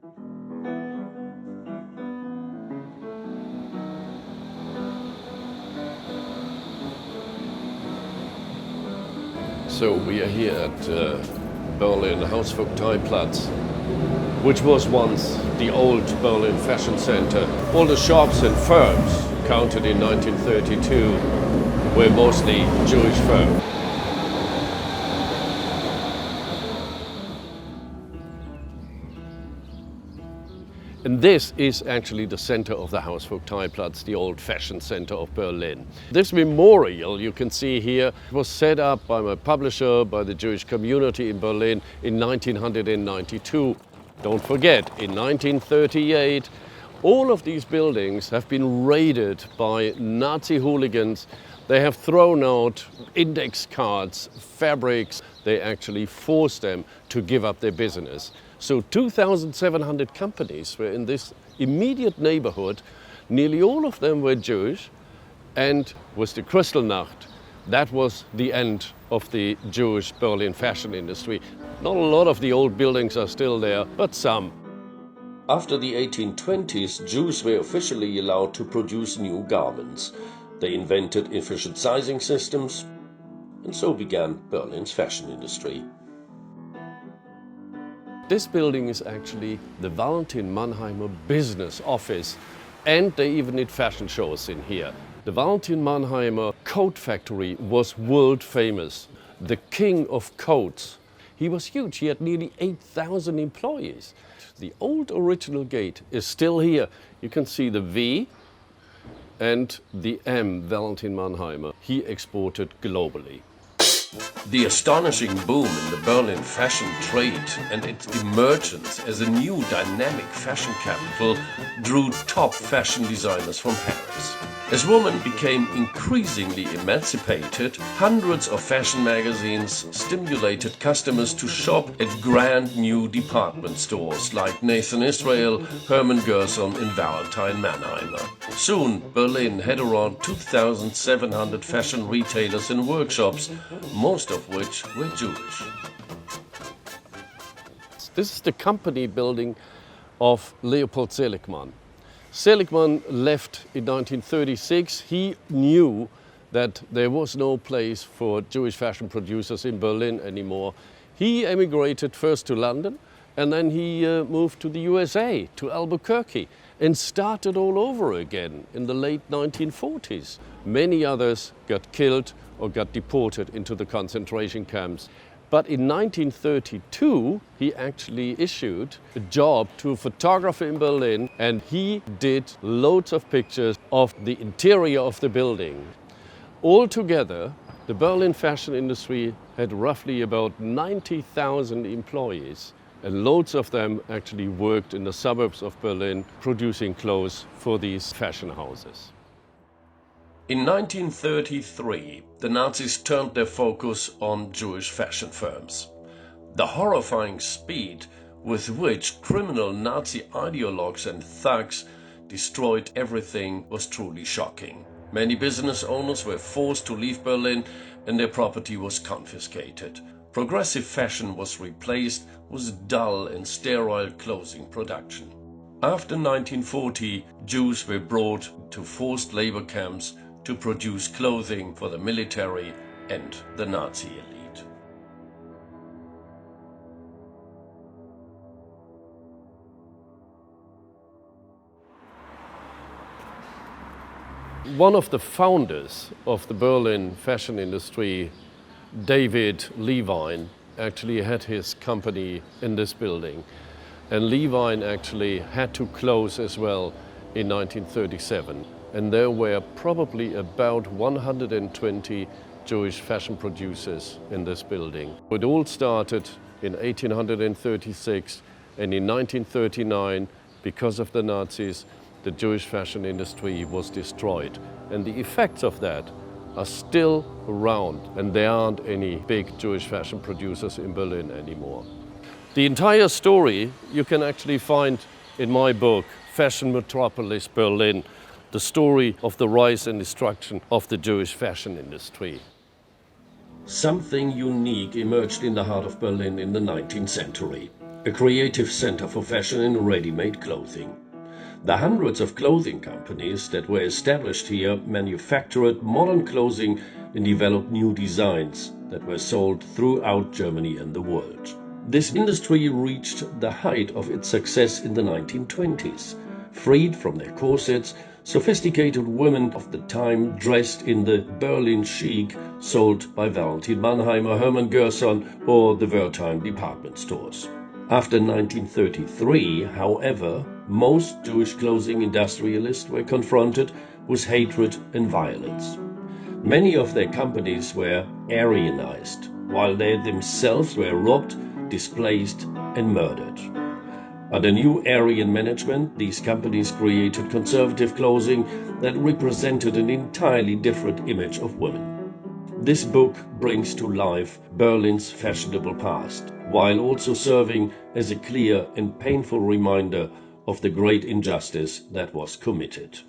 So we are here at Berlin Hausvogteiplatz, which was once the old Berlin fashion center. All the shops and firms counted in 1932 were mostly Jewish firms. And this is actually the center of the Hausvogteiplatz, the old fashion center of Berlin. This memorial you can see here was set up by my publisher, by the Jewish community in Berlin in 1992. Don't forget, in 1938, all of these buildings have been raided by Nazi hooligans. They have thrown out index cards, fabrics. They actually forced them to give up their business. So 2,700 companies were in this immediate neighborhood. Nearly all of them were Jewish, and with the Kristallnacht, that was the end of the Jewish Berlin fashion industry. Not a lot of the old buildings are still there, but some. After the 1820s, Jews were officially allowed to produce new garments. They invented efficient sizing systems, and so began Berlin's fashion industry. This building is actually the Valentin Mannheimer business office, and they even did fashion shows in here. The Valentin Mannheimer coat factory was world famous. The king of coats. He was huge. He had nearly 8,000 employees. The old original gate is still here. You can see the V and the M, Valentin Mannheimer. He exported globally. The astonishing boom in the Berlin fashion trade and its emergence as a new dynamic fashion capital drew top fashion designers from Paris. As women became increasingly emancipated, hundreds of fashion magazines stimulated customers to shop at grand new department stores like Nathan Israel, Hermann Gerson and Valentine Mannheimer. Soon, Berlin had around 2,700 fashion retailers and workshops, most of which were Jewish. This is the company building of Leopold Seligmann. Seligmann left in 1936. He knew that there was no place for Jewish fashion producers in Berlin anymore. He emigrated first to London, and then he moved to the USA, to Albuquerque, and started all over again in the late 1940s. Many others got killed or got deported into the concentration camps. But in 1932, he actually issued a job to a photographer in Berlin, and he did loads of pictures of the interior of the building. Altogether, the Berlin fashion industry had roughly about 90,000 employees, and loads of them actually worked in the suburbs of Berlin, producing clothes for these fashion houses. In 1933, the Nazis turned their focus on Jewish fashion firms. The horrifying speed with which criminal Nazi ideologues and thugs destroyed everything was truly shocking. Many business owners were forced to leave Berlin and their property was confiscated. Progressive fashion was replaced with dull and sterile clothing production. After 1940, Jews were brought to forced labor camps to produce clothing for the military and the Nazi elite. One of the founders of the Berlin fashion industry, David Levine, actually had his company in this building. And Levine actually had to close as well in 1937. And there were probably about 120 Jewish fashion producers in this building. It all started in 1836, and in 1939, because of the Nazis, the Jewish fashion industry was destroyed. And the effects of that are still around, and there aren't any big Jewish fashion producers in Berlin anymore. The entire story you can actually find in my book, Fashion Metropolis Berlin, the story of the rise and destruction of the Jewish fashion industry. Something unique emerged in the heart of Berlin in the 19th century. a creative center for fashion and ready-made clothing. The hundreds of clothing companies that were established here manufactured modern clothing and developed new designs that were sold throughout Germany and the world. This industry reached the height of its success in the 1920s. Freed from their corsets, sophisticated women of the time dressed in the Berlin chic sold by Valentin Mannheimer, Hermann Gerson, or the Wertheim department stores. After 1933, however, most Jewish clothing industrialists were confronted with hatred and violence. Many of their companies were Aryanized, while they themselves were robbed, displaced, and murdered. Under new Aryan management, these companies created conservative clothing that represented an entirely different image of women. This book brings to life Berlin's fashionable past, while also serving as a clear and painful reminder of the great injustice that was committed.